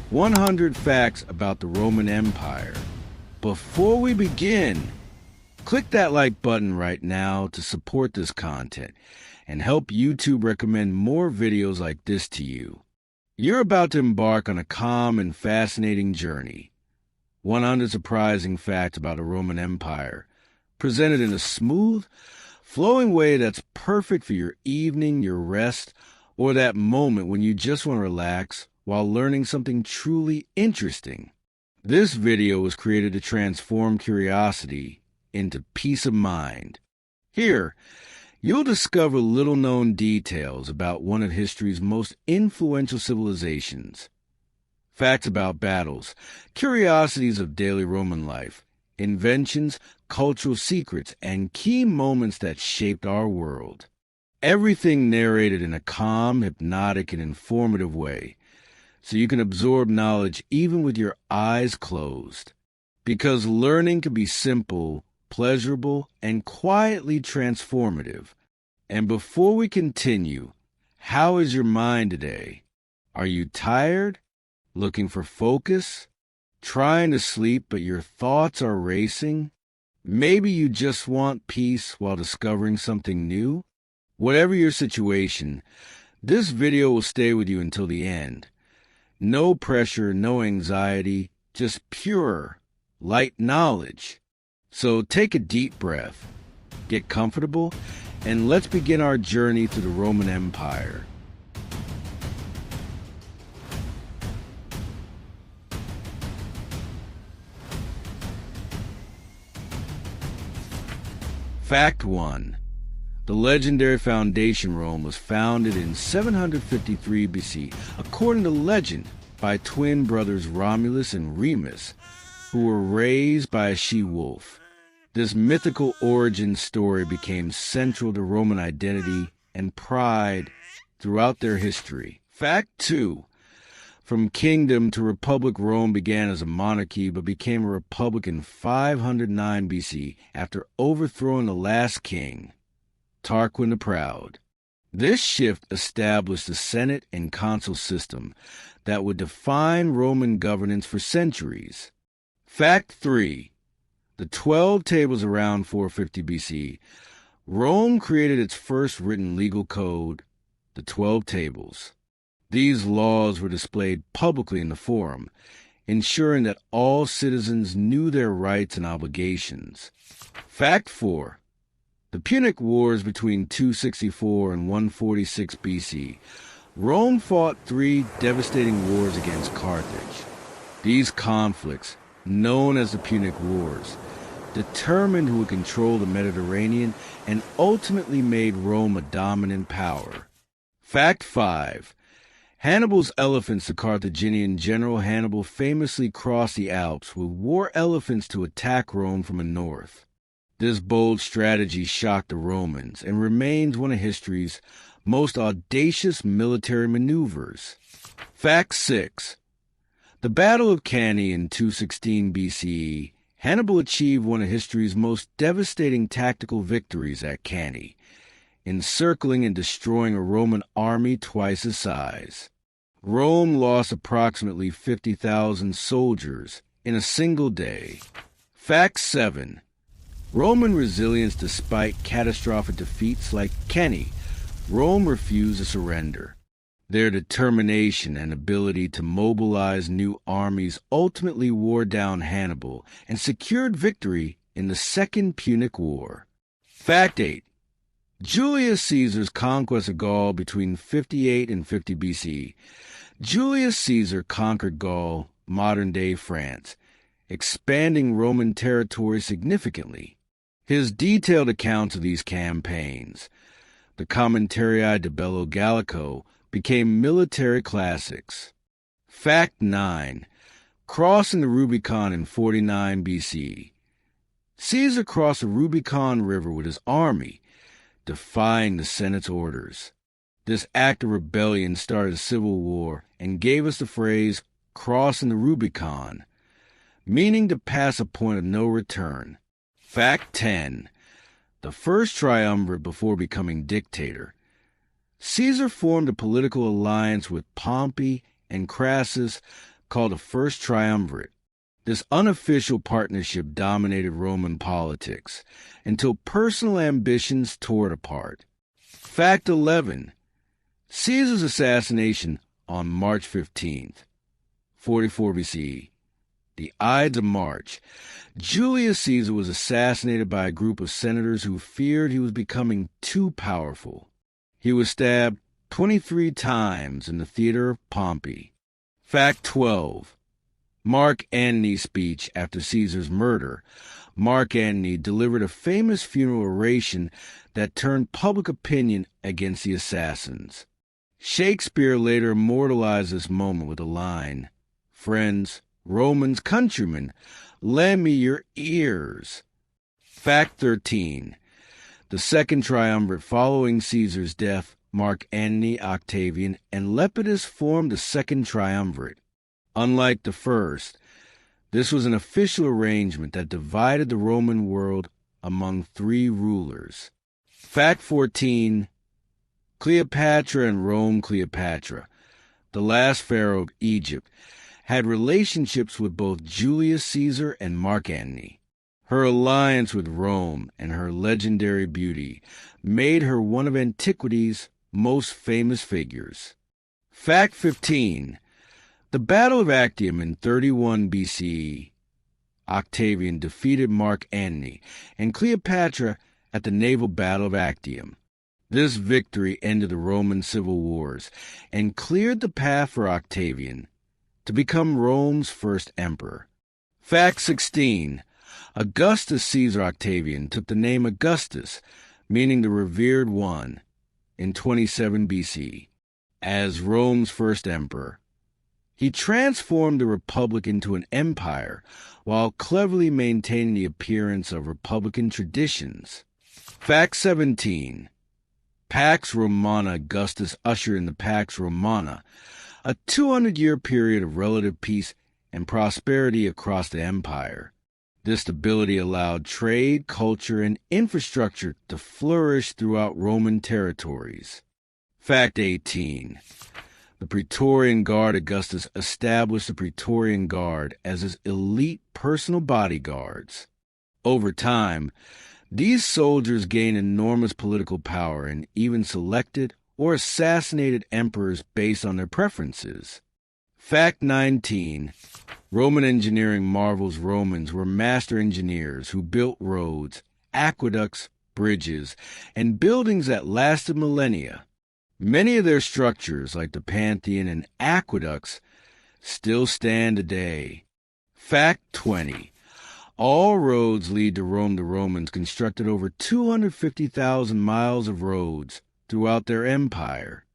100 facts about the Roman Empire. Before we begin, click that like button right now to support this content and help YouTube recommend more videos like this to you. You're about to embark on a calm and fascinating journey. 100 surprising facts about the Roman Empire, presented in a smooth, flowing way that's perfect for your evening, your rest, or that moment when you just want to relax while learning something truly interesting. This video was created to transform curiosity into peace of mind. Here, you'll discover little-known details about one of history's most influential civilizations. Facts about battles, curiosities of daily Roman life, inventions, cultural secrets, and key moments that shaped our world. Everything narrated in a calm, hypnotic, and informative way, so you can absorb knowledge even with your eyes closed. Because learning can be simple, pleasurable, and quietly transformative. And before we continue, how is your mind today? Are you tired? Looking for focus? Trying to sleep but your thoughts are racing? Maybe you just want peace while discovering something new? Whatever your situation, this video will stay with you until the end. No pressure, no anxiety, just pure, light knowledge. So take a deep breath, get comfortable, and let's begin our journey through the Roman Empire. Fact 1. The legendary foundation Rome was founded in 753 BC, according to legend, by twin brothers Romulus and Remus, who were raised by a she-wolf. This mythical origin story became central to Roman identity and pride throughout their history. Fact 2. From kingdom to republic, Rome began as a monarchy but became a republic in 509 BC after overthrowing the last king, Tarquin the Proud. This shift established the Senate and consul system that would define Roman governance for centuries. Fact 3. The 12 tables around 450 BC, Rome created its first written legal code, the 12 tables. These laws were displayed publicly in the Forum, ensuring that all citizens knew their rights and obligations. Fact 4. The Punic Wars between 264 and 146 BC, Rome fought 3 devastating wars against Carthage. These conflicts, known as the Punic Wars, determined who would control the Mediterranean and ultimately made Rome a dominant power. Fact 5. Hannibal's elephants. The Carthaginian general Hannibal famously crossed the Alps with war elephants to attack Rome from the north. This bold strategy shocked the Romans and remains one of history's most audacious military maneuvers. Fact 6. The Battle of Cannae in 216 BCE, Hannibal achieved one of history's most devastating tactical victories at Cannae, encircling and destroying a Roman army twice its size. Rome lost approximately 50,000 soldiers in a single day. Fact 7. Roman resilience despite catastrophic defeats like Cannae, Rome refused to surrender. Their determination and ability to mobilize new armies ultimately wore down Hannibal and secured victory in the Second Punic War. Fact 8. Julius Caesar's conquest of Gaul between 58 and 50 BC. Julius Caesar conquered Gaul, modern-day France, expanding Roman territory significantly. His detailed accounts of these campaigns, the Commentarii de Bello Gallico, became military classics. Fact 9. Crossing the Rubicon in 49 BC. Caesar crossed the Rubicon River with his army, defying the Senate's orders. This act of rebellion started a civil war and gave us the phrase, crossing the Rubicon, meaning to pass a point of no return. Fact 10. The first triumvirate before becoming dictator. Caesar formed a political alliance with Pompey and Crassus, called the First Triumvirate. This unofficial partnership dominated Roman politics until personal ambitions tore it apart. Fact 11. Caesar's assassination on March 15th, 44 BCE. The Ides of March. Julius Caesar was assassinated by a group of senators who feared he was becoming too powerful. He was stabbed 23 times in the theater of Pompey. Fact 12. Mark Antony's speech after Caesar's murder. Mark Antony delivered a famous funeral oration that turned public opinion against the assassins. Shakespeare later immortalized this moment with a line, "Friends, Romans, countrymen, lend me your ears." Fact 13. The second triumvirate following Caesar's death, Mark Antony, Octavian, and Lepidus formed the second triumvirate. Unlike the first, this was an official arrangement that divided the Roman world among three rulers. Fact 14. Cleopatra and Rome. Cleopatra, the last pharaoh of Egypt, had relationships with both Julius Caesar and Mark Antony. Her alliance with Rome and her legendary beauty made her one of antiquity's most famous figures. Fact 15. The Battle of Actium in 31 BCE. Octavian defeated Mark Antony and Cleopatra at the naval battle of Actium. This victory ended the Roman civil wars and cleared the path for Octavian to become Rome's first emperor. Fact 16. Augustus Caesar Octavian took the name Augustus, meaning the revered one, in 27 BC. As Rome's first emperor, he transformed the republic into an empire while cleverly maintaining the appearance of republican traditions. Fact 17. Pax Romana. Augustus ushered in the Pax Romana, a 200-year period of relative peace and prosperity across the empire. This stability allowed trade, culture, and infrastructure to flourish throughout Roman territories. Fact 18. The Praetorian Guard. Augustus established the Praetorian Guard as his elite personal bodyguards. Over time, these soldiers gained enormous political power and even selected or assassinated emperors based on their preferences. Fact 19. Roman engineering marvels. Romans were master engineers who built roads, aqueducts, bridges, and buildings that lasted millennia. Many of their structures, like the Pantheon and aqueducts, still stand today. Fact 20. All roads lead to Rome. The Romans constructed over 250,000 miles of roads throughout their empire.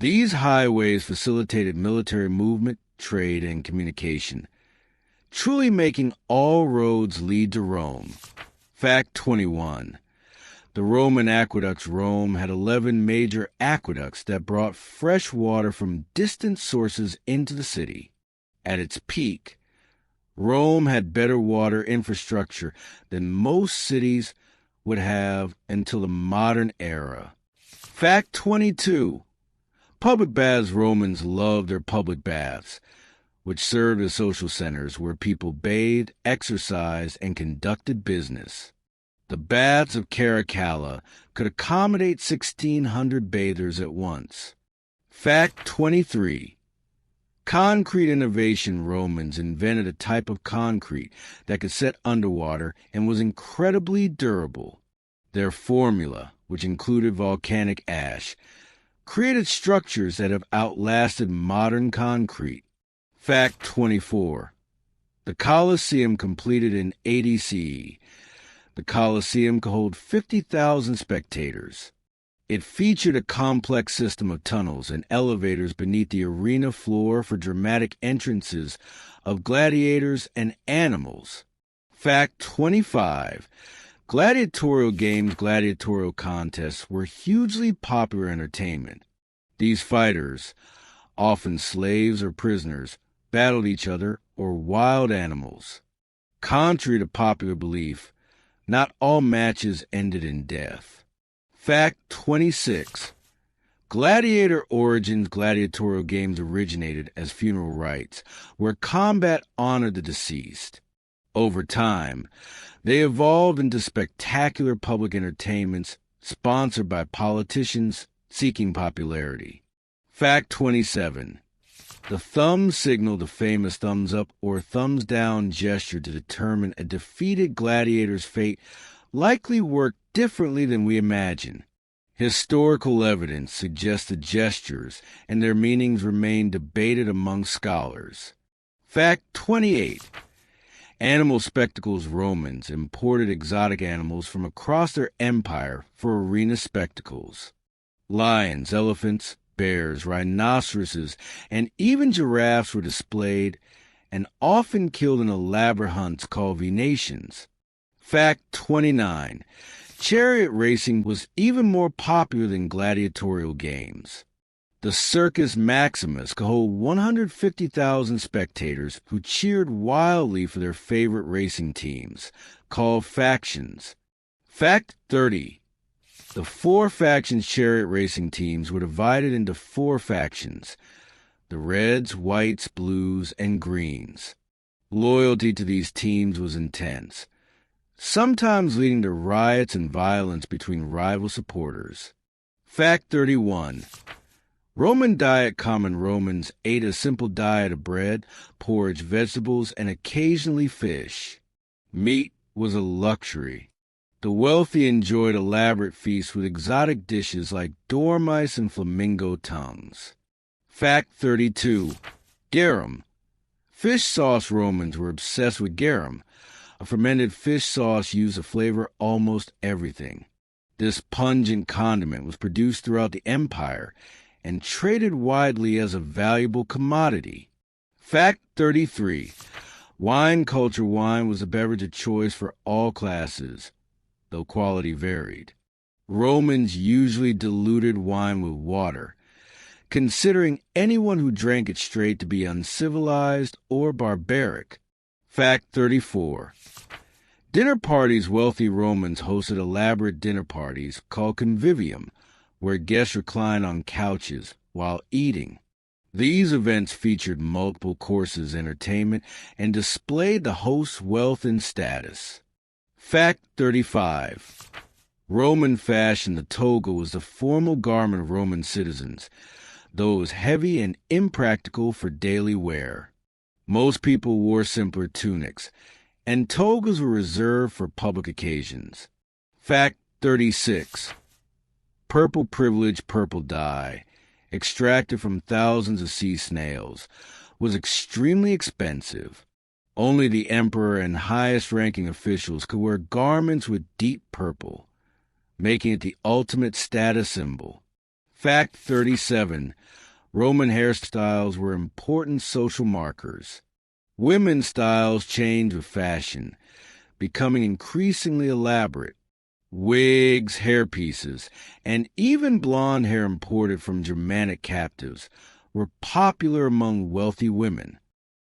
These highways facilitated military movement, trade, and communication, truly making all roads lead to Rome. Fact 21. The Roman aqueducts. Rome had 11 major aqueducts that brought fresh water from distant sources into the city. At its peak, Rome had better water infrastructure than most cities would have until the modern era. Fact 22. Public baths. Romans loved their public baths, which served as social centers where people bathed, exercised, and conducted business. The baths of Caracalla could accommodate 1,600 bathers at once. Fact 23. Concrete innovation. Romans invented a type of concrete that could set underwater and was incredibly durable. Their formula, which included volcanic ash, created structures that have outlasted modern concrete. Fact 24. The Colosseum, completed in 80 CE. The Colosseum could hold 50,000 spectators. It featured a complex system of tunnels and elevators beneath the arena floor for dramatic entrances of gladiators and animals. Fact 25. Gladiatorial games. Gladiatorial contests were hugely popular entertainment. These fighters, often slaves or prisoners, battled each other or wild animals. Contrary to popular belief, not all matches ended in death. Fact 26. Gladiator origins gladiatorial games originated as funeral rites, where combat honored the deceased. Over time, they evolved into spectacular public entertainments sponsored by politicians seeking popularity. Fact 27. The thumb signal, the famous thumbs up or thumbs down gesture to determine a defeated gladiator's fate, likely worked differently than we imagine. Historical evidence suggests the gestures and their meanings remain debated among scholars. Fact 28. Animal spectacles. Romans imported exotic animals from across their empire for arena spectacles. Lions, elephants, bears, rhinoceroses, and even giraffes were displayed and often killed in elaborate hunts called venations. Fact 29. Chariot racing was even more popular than gladiatorial games. The Circus Maximus could hold 150,000 spectators who cheered wildly for their favorite racing teams, called factions. Fact 30. The four factions chariot racing teams were divided into four factions: the Reds, Whites, Blues, and Greens. Loyalty to these teams was intense, sometimes leading to riots and violence between rival supporters. Fact 31. Roman diet. Common Romans ate a simple diet of bread, porridge, vegetables, and occasionally fish. Meat was a luxury. The wealthy enjoyed elaborate feasts with exotic dishes like dormice and flamingo tongues. Fact 32. Garum. Fish sauce. Romans were obsessed with garum, a fermented fish sauce used to flavor almost everything. This pungent condiment was produced throughout the empire and traded widely as a valuable commodity. Fact 33. Wine culture. Wine was a beverage of choice for all classes, though quality varied. Romans usually diluted wine with water, considering anyone who drank it straight to be uncivilized or barbaric. Fact 34. Dinner parties. Wealthy Romans hosted elaborate dinner parties called convivium, where guests reclined on couches while eating. These events featured multiple courses, entertainment, and displayed the host's wealth and status. Fact 35. Roman fashion. The toga was the formal garment of Roman citizens, though it was heavy and impractical for daily wear. Most people wore simpler tunics, and togas were reserved for public occasions. Fact 36. Purple privilege. Purple dye, extracted from thousands of sea snails, was extremely expensive. Only the emperor and highest-ranking officials could wear garments with deep purple, making it the ultimate status symbol. Fact 37. Roman hairstyles were important social markers. Women's styles changed with fashion, becoming increasingly elaborate. Wigs, hairpieces, and even blonde hair imported from Germanic captives were popular among wealthy women.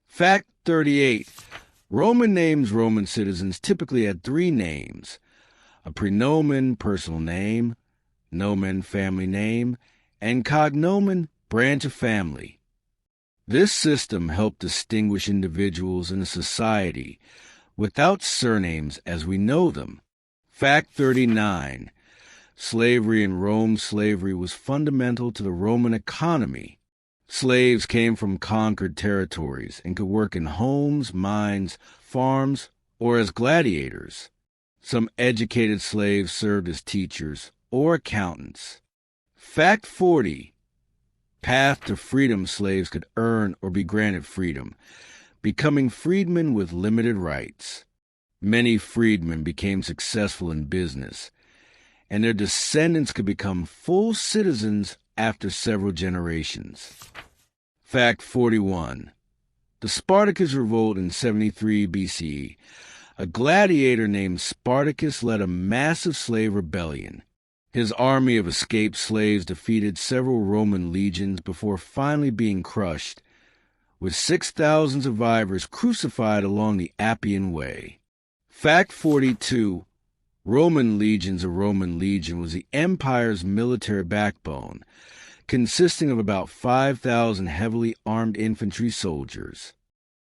Fact 38. Roman names. Roman citizens typically had three names: a praenomen, personal name; nomen, family name; and cognomen, branch of family. This system helped distinguish individuals in a society without surnames as we know them. Fact 39. Slavery in Rome. Slavery was fundamental to the Roman economy. Slaves came from conquered territories and could work in homes, mines, farms, or as gladiators. Some educated slaves served as teachers or accountants. Fact 40. Path to freedom. Slaves could earn or be granted freedom, becoming freedmen with limited rights. Many freedmen became successful in business, and their descendants could become full citizens after several generations. Fact 41. The Spartacus Revolt in 73 BCE. A gladiator named Spartacus led a massive slave rebellion. His army of escaped slaves defeated several Roman legions before finally being crushed, with 6,000 survivors crucified along the Appian Way. Fact 42. Roman legions. A Roman legion was the empire's military backbone, consisting of about 5,000 heavily armed infantry soldiers.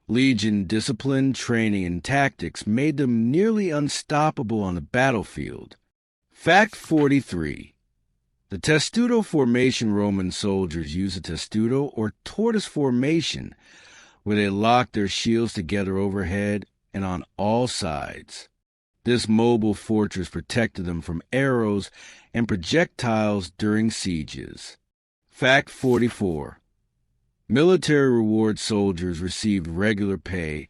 Legion discipline, training, and tactics made them nearly unstoppable on the battlefield. Fact 43. The testudo formation. Roman soldiers used a testudo or tortoise formation, where they locked their shields together overhead and on all sides. This mobile fortress protected them from arrows and projectiles during sieges. Fact 44. Military reward soldiers received regular pay,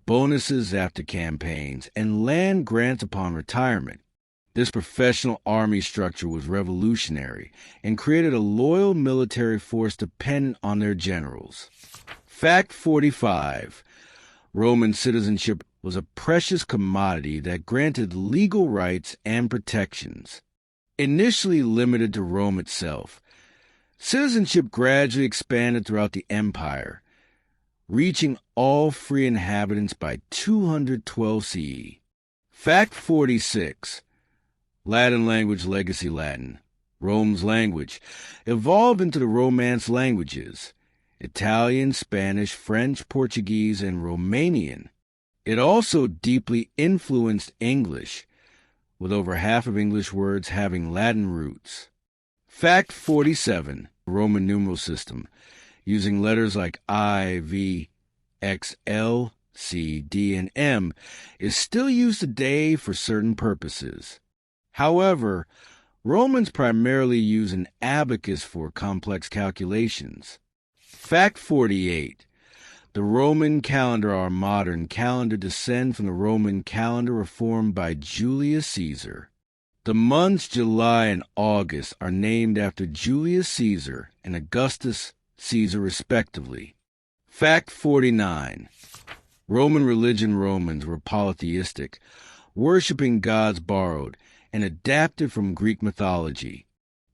bonuses after campaigns, and land grants upon retirement. This professional army structure was revolutionary and created a loyal military force dependent on their generals. Fact 45. Roman citizenship was a precious commodity that granted legal rights and protections. Initially limited to Rome itself, citizenship gradually expanded throughout the empire, reaching all free inhabitants by 212 CE. Fact 46. Latin language legacy. Latin, Rome's language, evolved into the Romance languages: Italian, Spanish, French, Portuguese, and Romanian. It also deeply influenced English, with over half of English words having Latin roots. Fact 47. Roman numeral system, using letters like I, V, X, L, C, D, and M, is still used today for certain purposes. However, Romans primarily use an abacus for complex calculations. Fact 48. The Roman calendar, our modern calendar, descend from the Roman calendar reformed by Julius Caesar. The months July and August are named after Julius Caesar and Augustus Caesar, respectively. Fact 49. Roman religion. Romans were polytheistic, worshipping gods borrowed and adapted from Greek mythology.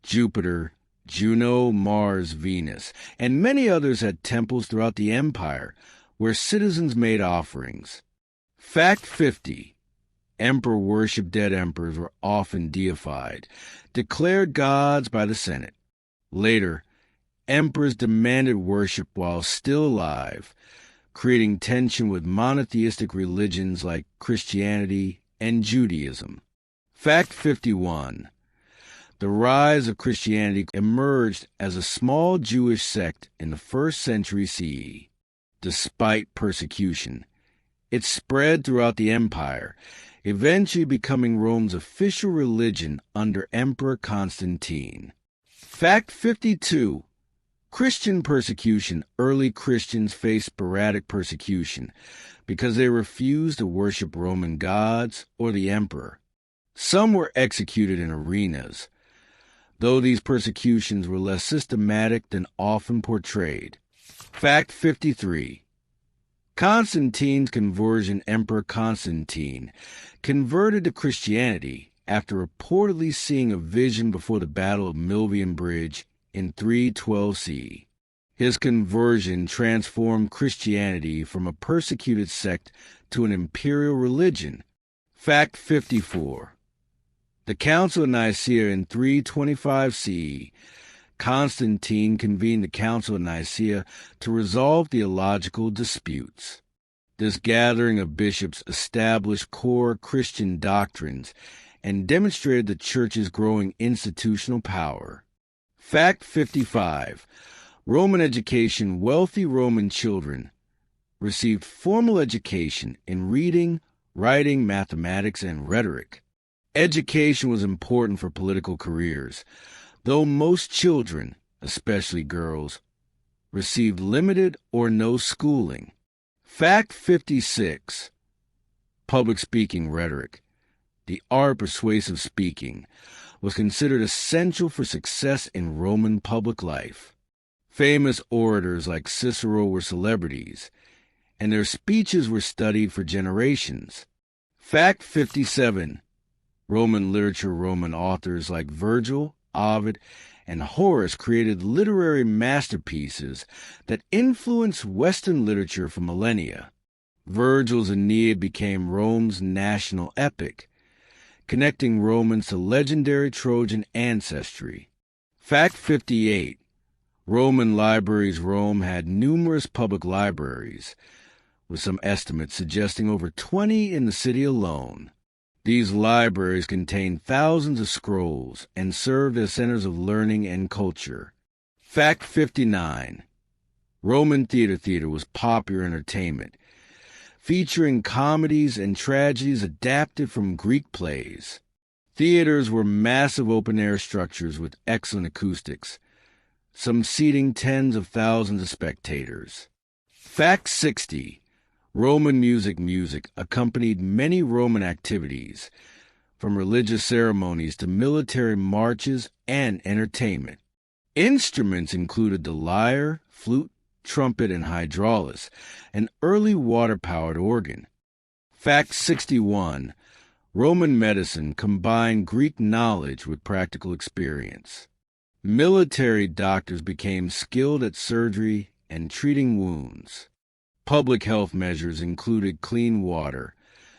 Jupiter, Juno, Mars, Venus, and many others had temples throughout the empire where citizens made offerings. Fact 50. Emperor worship. Dead emperors were often deified, declared gods by the Senate. Later, emperors demanded worship while still alive, creating tension with monotheistic religions like Christianity and Judaism. Fact 51. The rise of Christianity emerged as a small Jewish sect in the 1st century CE. Despite persecution, it spread throughout the empire, eventually becoming Rome's official religion under Emperor Constantine. Fact 52. Christian persecution. Early Christians faced sporadic persecution because they refused to worship Roman gods or the emperor. Some were executed in arenas, though these persecutions were less systematic than often portrayed. Fact 53. Constantine's conversion. Emperor Constantine converted to Christianity after reportedly seeing a vision before the Battle of Milvian Bridge in 312 CE. His conversion transformed Christianity from a persecuted sect to an imperial religion. Fact 54. The Council of Nicaea in 325 CE. Constantine convened the Council of Nicaea to resolve theological disputes. This gathering of bishops established core Christian doctrines and demonstrated the Church's growing institutional power. Fact 55. Roman education. Wealthy Roman children received formal education in reading, writing, mathematics, and rhetoric. Education was important for political careers, though most children, especially girls, received limited or no schooling. Fact 56. Public speaking. Rhetoric, the art of persuasive speaking, was considered essential for success in Roman public life. Famous orators like Cicero were celebrities, and their speeches were studied for generations. Fact 57. Roman literature. Roman authors like Virgil, Ovid, and Horace created literary masterpieces that influenced Western literature for millennia. Virgil's Aeneid became Rome's national epic, connecting Romans to legendary Trojan ancestry. Fact 58. Roman libraries. Rome had numerous public libraries, with some estimates suggesting over 20 in the city alone. These libraries contained thousands of scrolls and served as centers of learning and culture. Fact 59. Roman theater was popular entertainment, featuring comedies and tragedies adapted from Greek plays. Theaters were massive open-air structures with excellent acoustics, some seating tens of thousands of spectators. Fact 60. Roman music accompanied many Roman activities, from religious ceremonies to military marches and entertainment. Instruments included the lyre, flute, trumpet, and hydraulis, an early water-powered organ. Fact 61. Roman medicine combined Greek knowledge with practical experience. Military doctors became skilled at surgery and treating wounds. Public health measures included clean water,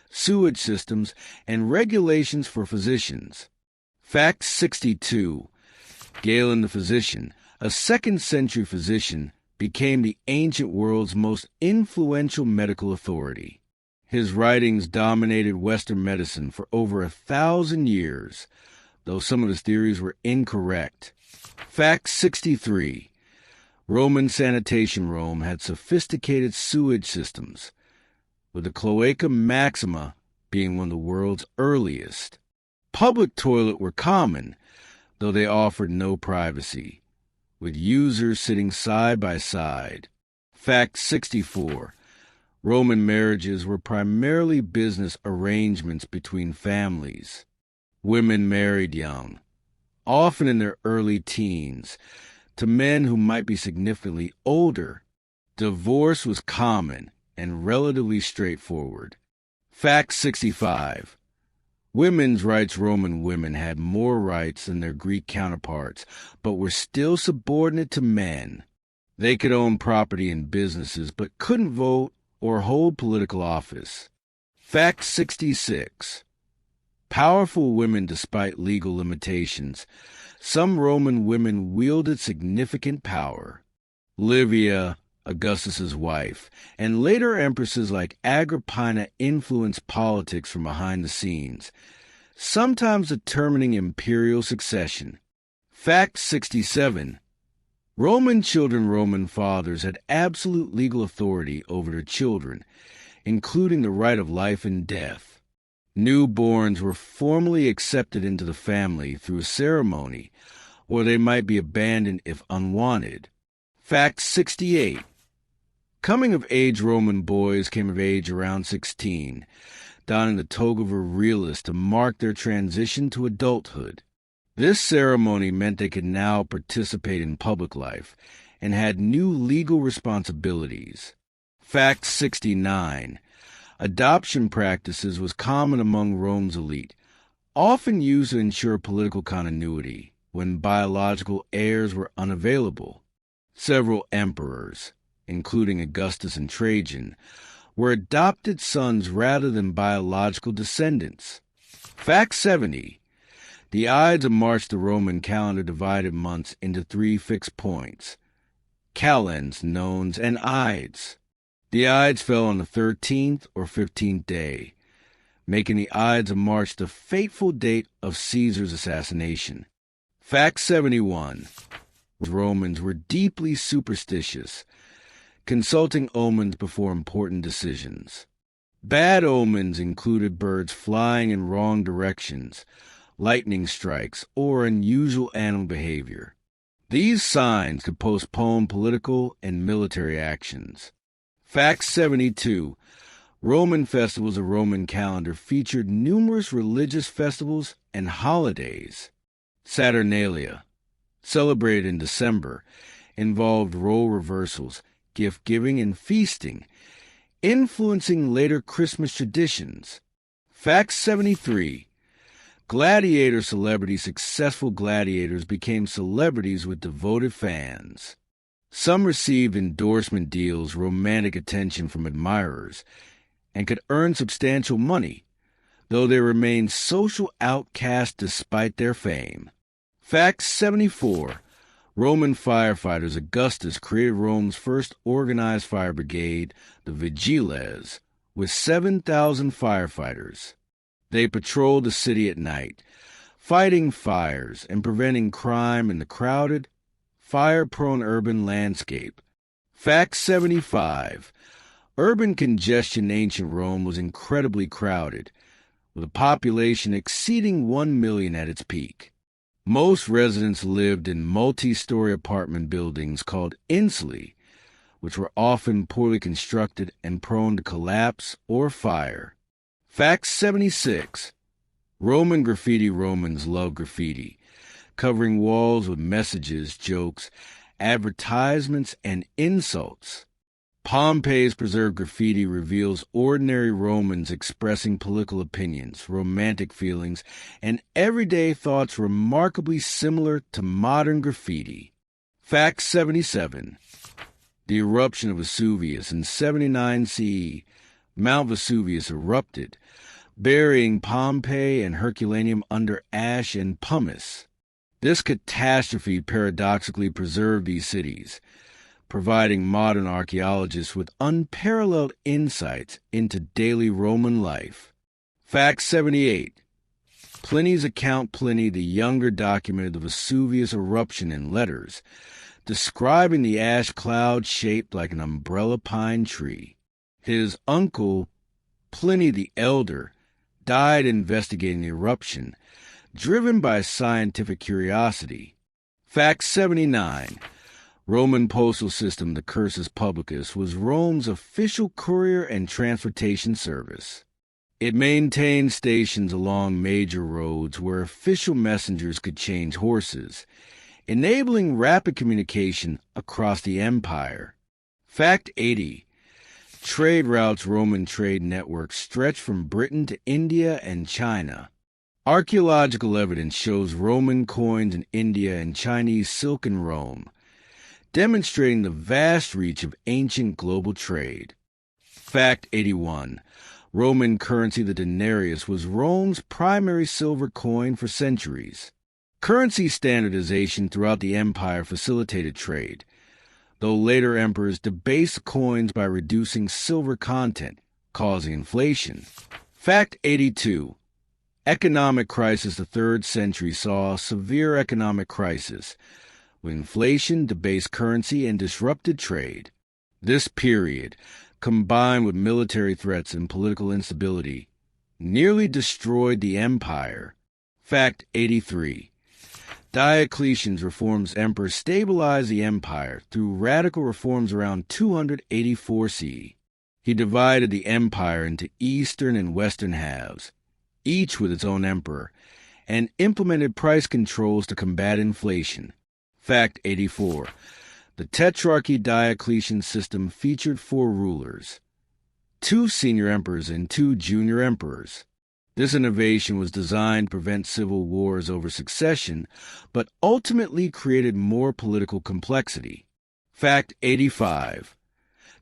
sewage systems, and regulations for physicians. Fact 62. Galen the physician, a 2nd century physician, became the ancient world's most influential medical authority. His writings dominated Western medicine for over 1,000 years, though some of his theories were incorrect. Fact 63. Roman sanitation. Rome had sophisticated sewage systems, with the Cloaca Maxima being one of the world's earliest. Public toilets were common, though they offered no privacy, with users sitting side by side. Fact 64. Roman marriages were primarily business arrangements between families. Women married young, often in their early teens, to men who might be significantly older. Divorce was common and relatively straightforward. Fact 65. Women's rights. Roman women had more rights than their Greek counterparts, but were still subordinate to men. They could own property and businesses, but couldn't vote or hold political office. Fact 66. Powerful women despite legal limitations. Some Roman women wielded significant power. Livia, Augustus's wife, and later empresses like Agrippina influenced politics from behind the scenes, sometimes determining imperial succession. Fact 67. Roman children. Roman fathers had absolute legal authority over their children, including the right of life and death. Newborns were formally accepted into the family through a ceremony, or they might be abandoned if unwanted. Fact 68. Coming-of-age. Roman boys came of age around 16, donning the toga virilis to mark their transition to adulthood. This ceremony meant they could now participate in public life and had new legal responsibilities. Fact 69. Adoption practices was common among Rome's elite, often used to ensure political continuity when biological heirs were unavailable. Several emperors, including Augustus and Trajan, were adopted sons rather than biological descendants. Fact 70. The Ides of March. The Roman calendar divided months into 3 fixed points: calends, nones, and Ides. The Ides fell on the 13th or 15th day, making the Ides of March the fateful date of Caesar's assassination. Fact 71. Romans were deeply superstitious, consulting omens before important decisions. Bad omens included birds flying in wrong directions, lightning strikes, or unusual animal behavior. These signs could postpone political and military actions. Fact 72. Roman festivals. The Roman calendar featured numerous religious festivals and holidays. Saturnalia, celebrated in December, involved role reversals, gift-giving, and feasting, influencing later Christmas traditions. Fact 73. Gladiator celebrities. Successful gladiators became celebrities with devoted fans. Some received endorsement deals, romantic attention from admirers, and could earn substantial money, though they remained social outcasts despite their fame. Fact 74. Roman firefighters Augustus created Rome's first organized fire brigade, the Vigiles, with 7,000 firefighters. They patrolled the city at night, fighting fires and preventing crime in the crowded, fire-prone urban landscape. Fact 75. Urban congestion in ancient Rome was incredibly crowded, with a population exceeding 1 million at its peak. Most residents lived in multi-story apartment buildings called insulae, which were often poorly constructed and prone to collapse or fire. Fact 76. Roman graffiti. Romans loved graffiti, covering walls with messages, jokes, advertisements, and insults. Pompeii's preserved graffiti reveals ordinary Romans expressing political opinions, romantic feelings, and everyday thoughts remarkably similar to modern graffiti. Fact 77. The eruption of Vesuvius in 79 CE. Mount Vesuvius erupted, burying Pompeii and Herculaneum under ash and pumice. This catastrophe paradoxically preserved these cities, providing modern archaeologists with unparalleled insights into daily Roman life. Fact 78. Pliny's account. Pliny the Younger documented the Vesuvius eruption in letters, describing the ash cloud shaped like an umbrella pine tree. His uncle, Pliny the Elder, died investigating the eruption, driven by scientific curiosity. Fact 79. Roman postal system, the cursus publicus, was Rome's official courier and transportation service. It maintained stations along major roads where official messengers could change horses, enabling rapid communication across the empire. Fact 80. Trade routes. Roman trade networks stretched from Britain to India and China. Archaeological evidence shows Roman coins in India and Chinese silk in Rome, demonstrating the vast reach of ancient global trade. Fact 81. Roman currency, the denarius, was Rome's primary silver coin for centuries. Currency standardization throughout the empire facilitated trade, though later emperors debased coins by reducing silver content, causing inflation. Fact 82. Economic crisis. The 3rd century saw a severe economic crisis, with inflation, debased currency, and disrupted trade. This period, combined with military threats and political instability, nearly destroyed the empire. Fact 83. Diocletian's reforms. Emperor stabilized the empire through radical reforms around 284 CE. He divided the empire into eastern and western halves, each with its own emperor, and implemented price controls to combat inflation. Fact 84. The Tetrarchy. Diocletian system featured 4 rulers, 2 senior emperors and 2 junior emperors. This innovation was designed to prevent civil wars over succession, but ultimately created more political complexity. Fact 85.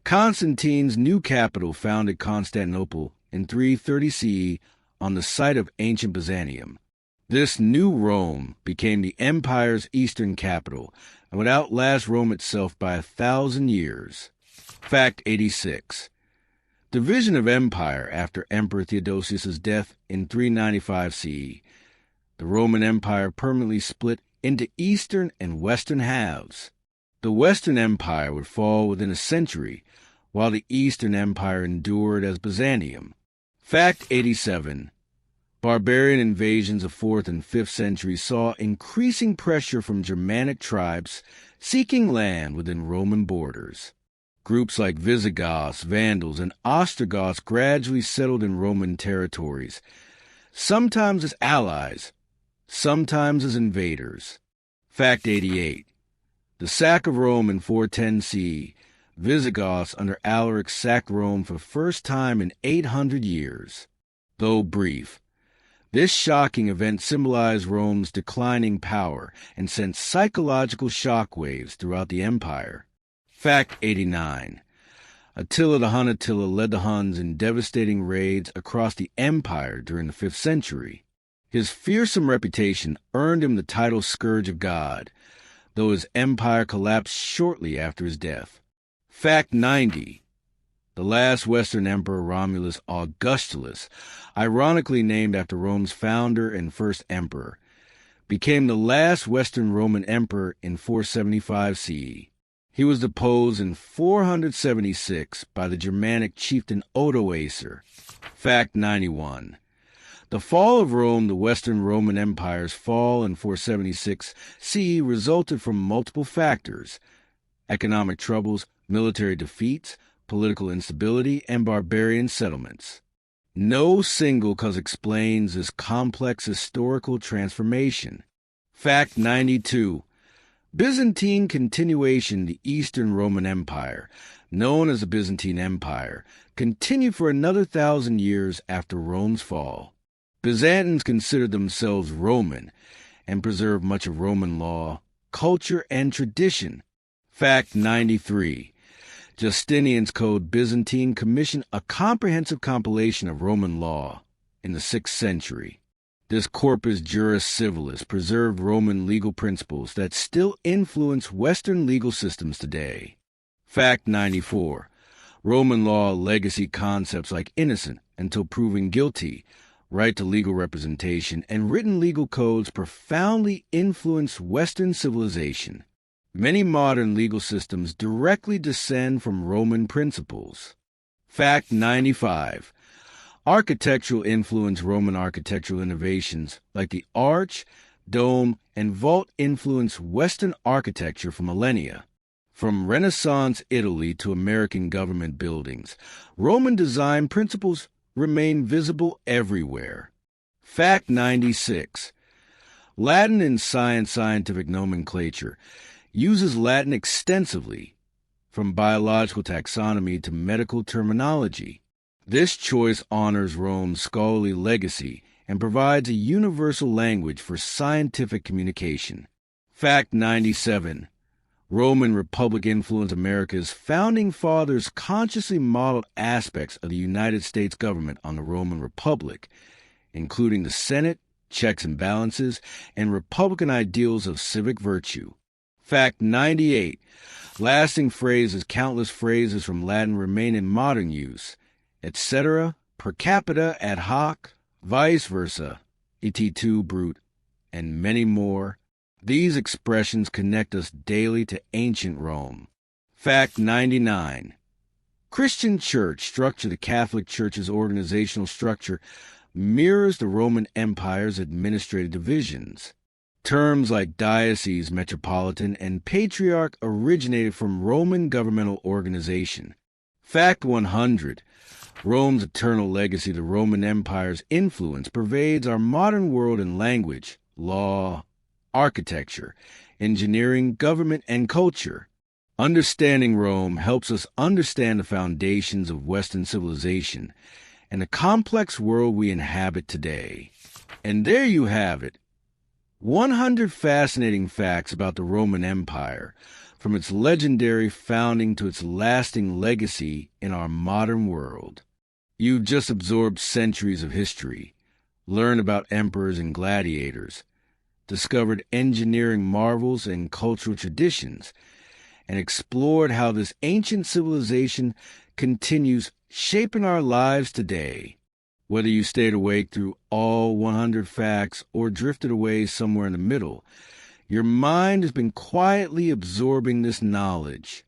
Constantine's new capital founded Constantinople in 330 CE on the site of ancient Byzantium. This new Rome became the empire's eastern capital and would outlast Rome itself by 1,000 years. Fact 86. Division of empire. After Emperor Theodosius' death in 395 CE, the Roman Empire permanently split into eastern and western halves. The Western Empire would fall within a century, while the Eastern Empire endured as Byzantium. Fact 87. Barbarian invasions of 4th and 5th centuries saw increasing pressure from Germanic tribes seeking land within Roman borders. Groups like Visigoths, Vandals, and Ostrogoths gradually settled in Roman territories, sometimes as allies, sometimes as invaders. Fact 88. The sack of Rome in 410 CE. Visigoths under Alaric sacked Rome for the first time in 800 years. Though brief, this shocking event symbolized Rome's declining power and sent psychological shockwaves throughout the empire. Fact 89. Attila the Hun. Attila led the Huns in devastating raids across the empire during the 5th century. His fearsome reputation earned him the title Scourge of God, though his empire collapsed shortly after his death. Fact 90. The last Western emperor, Romulus Augustulus, ironically named after Rome's founder and first emperor, became the last Western Roman emperor in 475 CE. He was deposed in 476 by the Germanic chieftain Odoacer. Fact 91. The fall of Rome, the Western Roman Empire's fall in 476 CE, resulted from multiple factors: economic troubles, military defeats, political instability, and barbarian settlements. No single cause explains this complex historical transformation. Fact 92. Byzantine continuation. The Eastern Roman Empire, known as the Byzantine Empire, continued for another 1,000 years after Rome's fall. Byzantines considered themselves Roman and preserved much of Roman law, culture, and tradition. Fact 93. Justinian's Code Byzantine commissioned a comprehensive compilation of Roman law in the 6th century. This corpus juris civilis preserved Roman legal principles that still influence Western legal systems today. Fact 94. Roman law legacy concepts like innocent until proven guilty, right to legal representation, and written legal codes profoundly influence Western civilization. Many modern legal systems directly descend from Roman principles. Fact 95. Architectural influence. Roman architectural innovations like the arch, dome, and vault influenced Western architecture for millennia. From Renaissance Italy to American government buildings, Roman design principles remain visible everywhere. Fact 96. Latin in scientific nomenclature uses Latin extensively, from biological taxonomy to medical terminology. This choice honors Rome's scholarly legacy and provides a universal language for scientific communication. Fact 97. Roman Republic influenced America's founding fathers consciously modeled aspects of the United States government on the Roman Republic, including the Senate, checks and balances, and Republican ideals of civic virtue. Fact 98. Lasting phrases. Countless phrases from Latin remain in modern use, etc., per capita, ad hoc, vice versa, et tu, brute, and many more. These expressions connect us daily to ancient Rome. Fact 99. Christian church structure. The Catholic Church's organizational structure mirrors the Roman Empire's administrative divisions. Terms like diocese, metropolitan, and patriarch originated from Roman governmental organization. Fact 100. Rome's eternal legacy. The Roman Empire's influence pervades our modern world in language, law, architecture, engineering, government, and culture. Understanding Rome helps us understand the foundations of Western civilization and the complex world we inhabit today. And there you have it. 100 fascinating facts about the Roman Empire, from its legendary founding to its lasting legacy in our modern world. You've just absorbed centuries of history, learned about emperors and gladiators, discovered engineering marvels and cultural traditions, and explored how this ancient civilization continues shaping our lives today. Whether you stayed awake through all 100 facts or drifted away somewhere in the middle, your mind has been quietly absorbing this knowledge.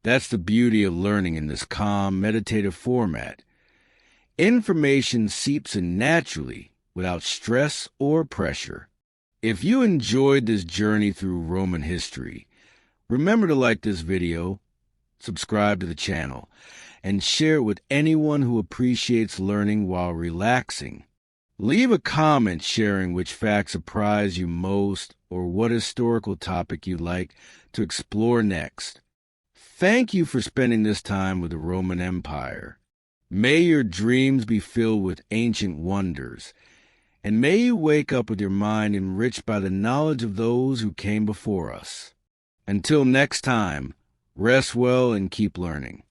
That's the beauty of learning in this calm, meditative format. Information seeps in naturally, without stress or pressure. If you enjoyed this journey through Roman history, remember to like this video, subscribe to the channel, and share it with anyone who appreciates learning while relaxing. Leave a comment sharing which facts surprise you most or what historical topic you'd like to explore next. Thank you for spending this time with the Roman Empire. May your dreams be filled with ancient wonders, and may you wake up with your mind enriched by the knowledge of those who came before us. Until next time, rest well and keep learning.